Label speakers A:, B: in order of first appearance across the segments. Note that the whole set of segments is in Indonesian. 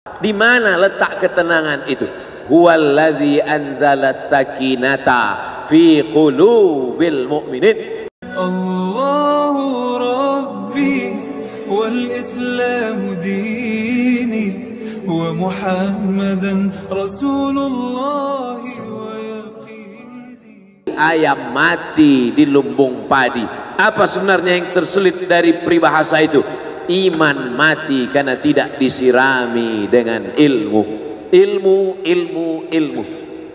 A: Di mana letak ketenangan itu? Huwallazi anzala sakinata fi qulubil mu'minin.
B: Allahu Rabbi wal Islam dini wa Muhammadan Rasulullah wa yaqini.
A: Ayam mati di lumbung padi. Apa sebenarnya yang terselit dari peribahasa itu? Iman mati karena tidak disirami dengan ilmu. Ilmu.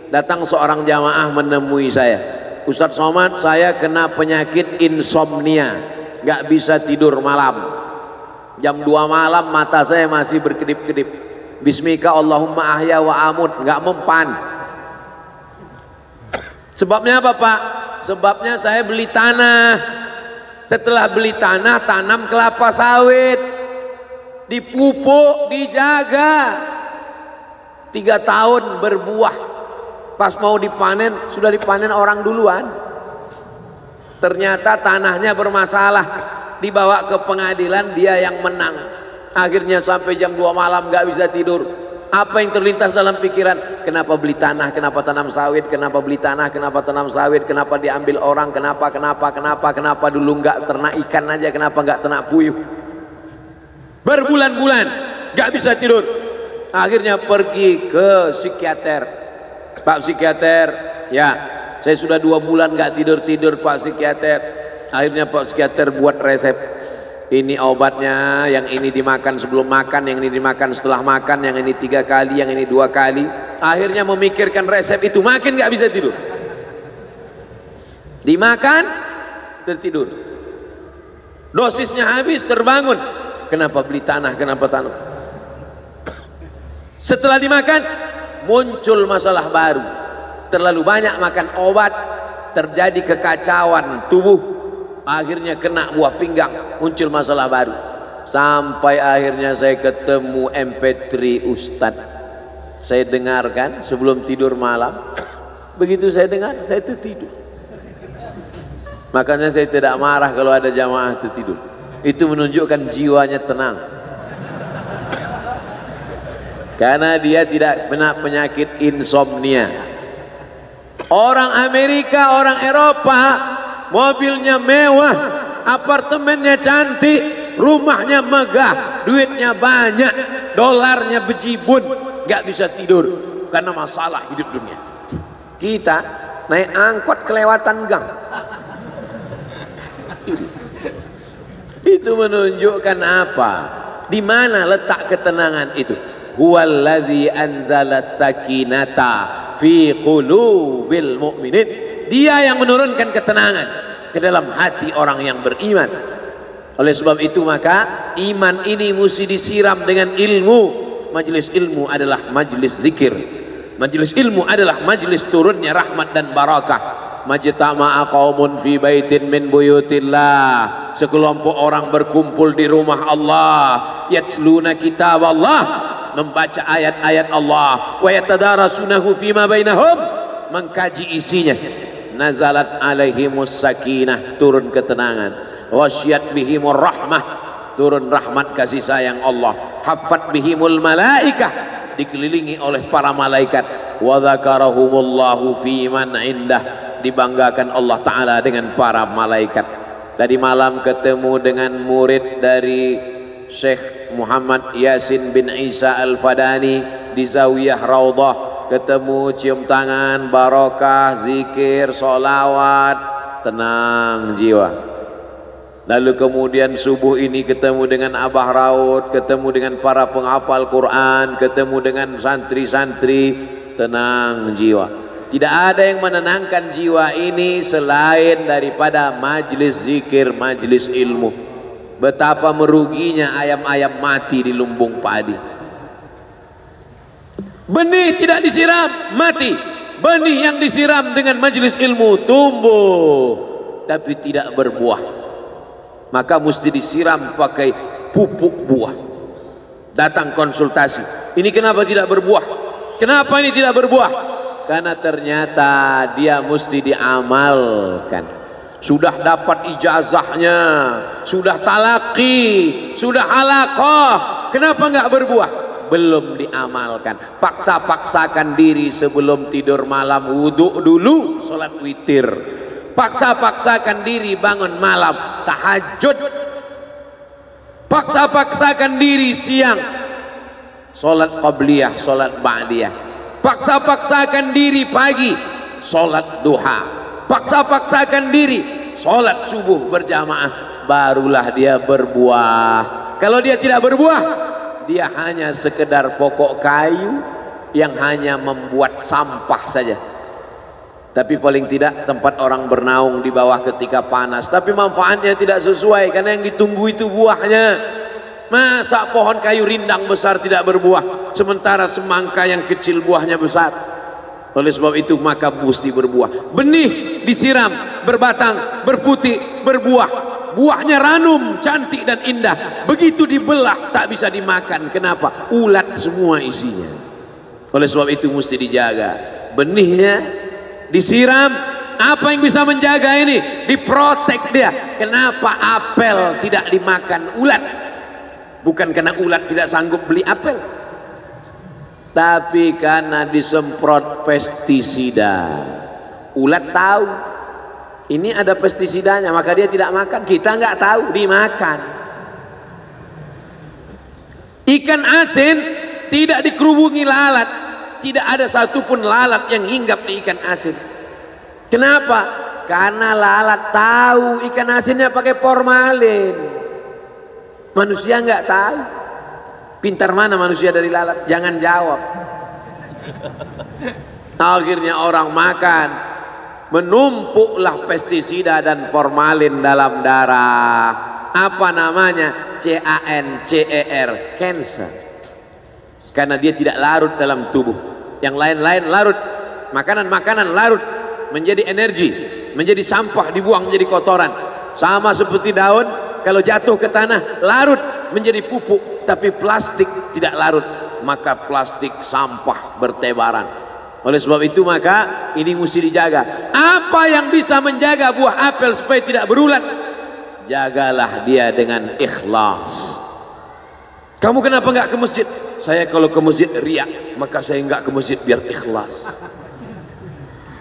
A: Datang seorang jamaah menemui saya, Ustadz Somad, saya kena penyakit insomnia, gak bisa tidur malam. Jam 2 malam mata saya masih berkedip-kedip. Bismika Allahumma ahya wa amut, gak mempan. Sebabnya apa Pak? Sebabnya saya beli tanah. Setelah beli tanah, tanam kelapa sawit, dipupuk, dijaga, 3 tahun berbuah. Pas mau dipanen, sudah dipanen orang duluan. Ternyata tanahnya bermasalah, dibawa ke pengadilan, dia yang menang. Akhirnya sampai jam 2 malam gak bisa tidur. Apa yang terlintas dalam pikiran? Kenapa beli tanah, kenapa tanam sawit, kenapa beli tanah, kenapa tanam sawit, kenapa diambil orang, kenapa dulu nggak ternak ikan aja, kenapa nggak ternak puyuh. Berbulan-bulan nggak bisa tidur. Akhirnya pergi ke psikiater. Pak psikiater, ya saya sudah 2 bulan nggak tidur Pak psikiater. Akhirnya Pak psikiater buat resep. Ini obatnya, yang ini dimakan sebelum makan, yang ini dimakan setelah makan, yang ini 3 kali, yang ini 2 kali. Akhirnya memikirkan resep itu, makin gak bisa tidur. Dimakan, tertidur. Dosisnya habis, terbangun. Kenapa beli tanah, kenapa tanam? Setelah dimakan, muncul masalah baru. Terlalu banyak makan obat, terjadi kekacauan tubuh. Akhirnya kena buah pinggang, muncul masalah baru. Sampai akhirnya saya ketemu MP3 Ustadz. Saya dengarkan sebelum tidur malam. Begitu saya dengar, saya tertidur. Makanya saya tidak marah kalau ada jamaah tertidur. Itu menunjukkan jiwanya tenang. Karena dia tidak kena penyakit insomnia. Orang Amerika, orang Eropa, mobilnya mewah, apartemennya cantik, rumahnya megah, duitnya banyak, dolarnya bejibun, gak bisa tidur karena masalah hidup dunia. Kita naik angkot kelewatan gang. Itu menunjukkan apa? Di mana letak ketenangan itu? Huwallazi anzala sakinata fi qulubil mu'minin. Dia yang menurunkan ketenangan ke dalam hati orang yang beriman. Oleh sebab itu maka iman ini mesti disiram dengan ilmu. Majelis ilmu adalah majelis zikir. Majelis ilmu adalah majelis turunnya rahmat dan barakah. Majtama'a qaumun fi baitin min buyutillah. Sekelompok orang berkumpul di rumah Allah, yatsluna kitab Allah, membaca ayat-ayat Allah, wa yatadarasunahu fima bainahum, mengkaji isinya. Nazalat alaihimus sakinah, turun ketenangan. Wasyat bihimur rahmah, turun rahmat kasih sayang Allah. Haffat bihimul malaikah, dikelilingi oleh para malaikat. Wa dzakarahumullahu fi man indah, dibanggakan Allah Ta'ala dengan para malaikat. Tadi malam ketemu dengan murid dari Syekh Muhammad Yasin bin Isa Al-Fadani di Zawiyah Raudhah. Ketemu, cium tangan, barokah, zikir, sholawat, tenang jiwa. Lalu kemudian subuh ini ketemu dengan Abah Raud, ketemu dengan para penghafal Quran, ketemu dengan santri-santri, tenang jiwa. Tidak ada yang menenangkan jiwa ini selain daripada majlis zikir, majlis ilmu. Betapa meruginya ayam-ayam mati di lumbung padi. Benih tidak disiram, mati. Benih yang disiram dengan majelis ilmu tumbuh, tapi tidak berbuah. Maka mesti disiram pakai pupuk buah. Datang konsultasi, ini kenapa tidak berbuah? Kenapa ini tidak berbuah? Karena ternyata dia mesti diamalkan. Sudah dapat ijazahnya, sudah talaki, sudah halaqah, kenapa nggak berbuah? belum diamalkan. Paksa-paksakan diri sebelum tidur malam, wudhu dulu, sholat witir. Paksa-paksakan diri bangun malam, tahajud. Paksa-paksakan diri siang, sholat qabliyah, sholat ba'diyah. Paksa-paksakan diri pagi, sholat duha. Paksa-paksakan diri sholat subuh berjamaah, barulah dia berbuah. Kalau dia tidak berbuah, dia hanya sekedar pokok kayu yang hanya membuat sampah saja. Tapi paling tidak tempat orang bernaung di bawah ketika panas, tapi manfaatnya tidak sesuai karena yang ditunggu itu buahnya. Masa pohon kayu rindang besar tidak berbuah, sementara semangka yang kecil buahnya besar? Oleh sebab itu maka mesti berbuah. Benih disiram, berbatang, berputih, berbuah. Buahnya ranum, cantik dan indah. Begitu dibelah tak bisa dimakan. Kenapa? Ulat semua isinya. Oleh sebab itu mesti dijaga. Benihnya disiram. Apa yang bisa menjaga ini? Diprotek dia. Kenapa apel tidak dimakan ulat? Bukan karena ulat tidak sanggup beli apel, tapi karena disemprot pestisida. Ulat tahu ini ada pestisidanya, maka dia tidak makan. Kita nggak tahu, dimakan. Ikan asin tidak dikerubungi lalat, tidak ada satupun lalat yang hinggap di ikan asin. Kenapa? Karena lalat tahu ikan asinnya pakai formalin. Manusia nggak tahu. Pintar mana manusia dari lalat? Jangan jawab. Akhirnya orang makan, menumpuklah pestisida dan formalin dalam darah. Apa namanya? CANCER, cancer. Karena dia tidak larut dalam tubuh. Yang lain-lain larut. Makanan-makanan larut menjadi energi, menjadi sampah, dibuang menjadi kotoran. Sama seperti daun, kalau jatuh ke tanah larut menjadi pupuk. Tapi plastik tidak larut, maka plastik sampah bertebaran. Oleh sebab itu maka ini mesti dijaga. Apa yang bisa menjaga buah apel supaya tidak berulat? Jagalah dia dengan ikhlas. Kamu kenapa nggak ke masjid? Saya kalau ke masjid riak, maka saya nggak ke masjid biar ikhlas.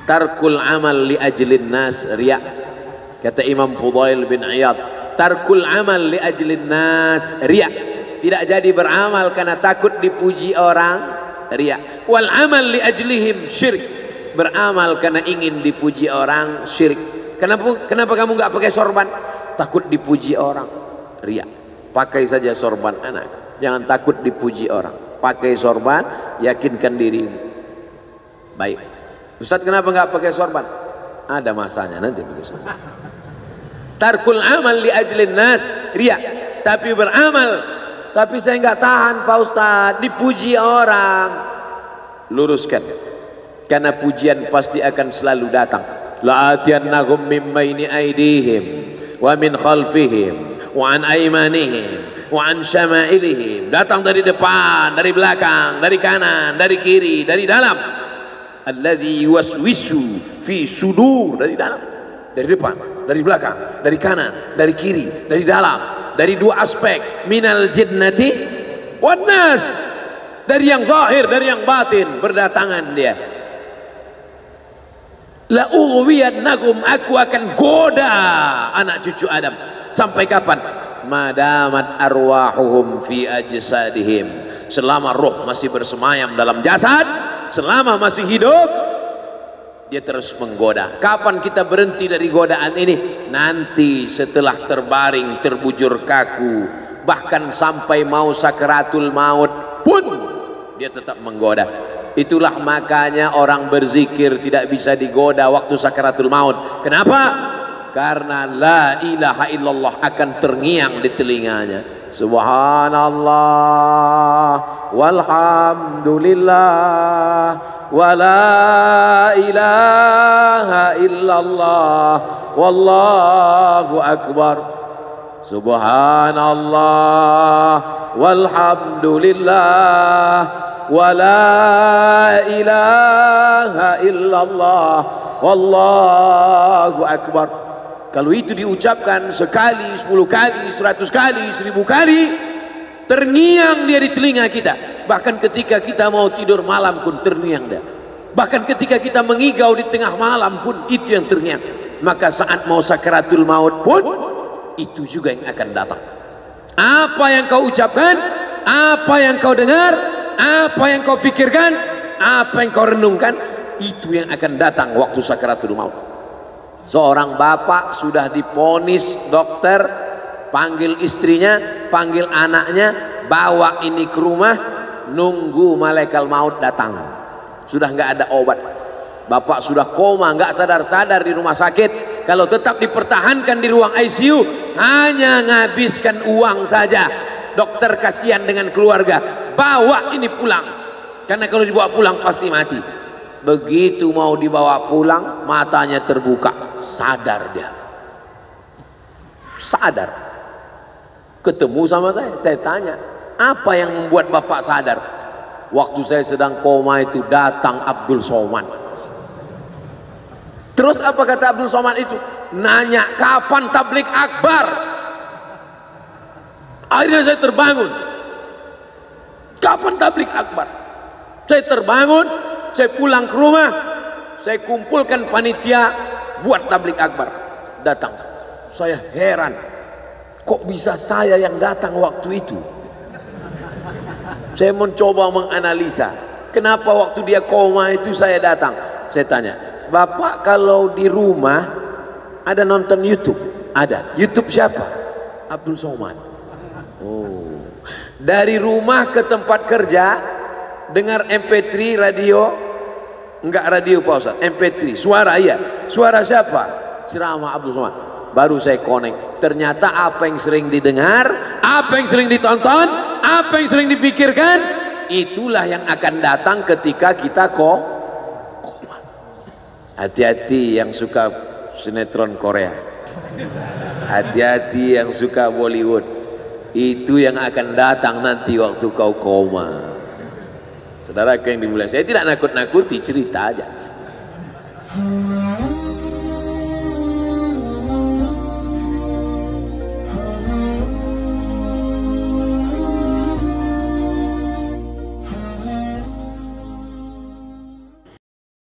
A: Tarkul amal li ajlin nas riak. Kata Imam Fudail bin Iyad, tarkul amal li ajlin nas riak. Tidak jadi beramal karena takut dipuji orang, riya. Wal amal li ajlihim syirik. Beramal karena ingin dipuji orang, syirik. Kenapa kamu nggak pakai sorban? Takut dipuji orang, riya. Pakai saja sorban anak, jangan takut dipuji orang. Pakai sorban, yakinkan dirimu. Baik. Ustaz, kenapa nggak pakai sorban? Ada masanya nanti pakai sorban. Tarkul amal li ajlin nas riya. Tapi beramal, tapi saya nggak tahan Pak Ustadz, dipuji orang. Luruskan, karena pujian pasti akan selalu datang. La'atiyannahum min baini aydihim wa min khalfihim wa an aymanihim wa an syama'ilihim. Datang dari depan, dari belakang, dari kanan, dari kiri, dari dalam. Alladzi yuwaswisu fi sudur, dari dalam, dari depan, dari belakang, dari kanan, dari kiri, dari dalam. Dari dua aspek, minal jinnati wan nas, dari yang zahir, dari yang batin, berdatangan dia. La ughwiyannahum, aku akan goda anak cucu Adam. Sampai kapan? Madamat arwahuhum fi ajsadihim, selama roh masih bersemayam dalam jasad, selama masih hidup, dia terus menggoda. Kapan kita berhenti dari godaan ini? Nanti setelah terbaring, terbujur kaku, bahkan sampai mau sakaratul maut pun dia tetap menggoda. Itulah makanya orang berzikir tidak bisa digoda waktu sakaratul maut. Kenapa? Karena la ilaha illallah akan terngiang di telinganya. Subhanallah walhamdulillah wa la ilaha illallah wallahu akbar. Subhanallah walhamdulillah wa la ilaha illallah wallahu akbar. Kalau itu diucapkan sekali, 10 kali, 100 kali, 1000 kali, Terngiang dia di telinga kita. Bahkan ketika kita mau tidur malam pun terngiang dia. Bahkan ketika kita mengigau di tengah malam pun itu yang terngiang. Maka saat mau sakaratul maut pun itu juga yang akan datang. Apa yang kau ucapkan, apa yang kau dengar, apa yang kau pikirkan, apa yang kau renungkan, itu yang akan datang waktu sakaratul maut. Seorang bapak sudah diponis dokter, panggil istrinya, panggil anaknya, bawa ini ke rumah, nunggu malaikat maut datang. Sudah nggak ada obat. Bapak sudah koma, nggak sadar-sadar di rumah sakit. Kalau tetap dipertahankan di ruang ICU, hanya ngabiskan uang saja. Dokter kasihan dengan keluarga, bawa ini pulang. Karena kalau dibawa pulang pasti mati. Begitu mau dibawa pulang, matanya terbuka, sadar dia. Sadar. Ketemu sama saya tanya, apa yang membuat bapak sadar? Waktu saya sedang koma itu datang Abdul Somad. Terus apa kata Abdul Somad itu? Nanya kapan tablik akbar. Akhirnya saya terbangun. Kapan tablik akbar? Saya terbangun, saya pulang ke rumah, saya kumpulkan panitia buat tablik akbar. Datang, saya heran. Kok bisa saya yang datang waktu itu? Saya mencoba menganalisa, kenapa waktu dia koma itu saya datang. Saya tanya, Bapak kalau di rumah ada nonton YouTube? Ada. YouTube siapa? Abdul Somad. Oh. Dari rumah ke tempat kerja dengar MP3 radio, enggak radio Pak Ustaz, MP3 suara, iya. Suara siapa? Ceramah Abdul Somad. Baru saya connect. Ternyata apa yang sering didengar, apa yang sering ditonton, apa yang sering dipikirkan, itulah yang akan datang ketika kita koma. Hati-hati yang suka sinetron Korea, hati-hati yang suka Bollywood. Itu yang akan datang nanti waktu kau koma. Saudara yang dimuliakan, saya tidak nakut-nakuti, cerita aja.